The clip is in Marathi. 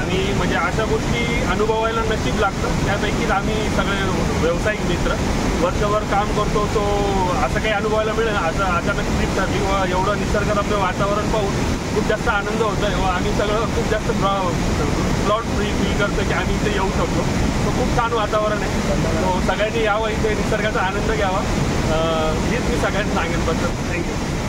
आणि म्हणजे अशा गोष्टी अनुभवायला नशीब लागतं. त्यापैकीच आम्ही सगळे व्यावसायिक मित्र वर्षभर काम करतो. तो असं काही अनुभवायला मिळेल असं अचानक ट्रीप ठरली व एवढं निसर्गरम्य वातावरण पाहून खूप जास्त आनंद होतो आहे व आम्ही सगळं खूप जास्त प्राऊड फील करतो की आम्ही इथे येऊ शकतो. तो खूप छान वातावरण आहे. तो सगळ्यांनी यावं, इथे निसर्गाचा आनंद घ्यावा हीच मी सगळ्यांना सांगेन. बद्दल थँक्यू.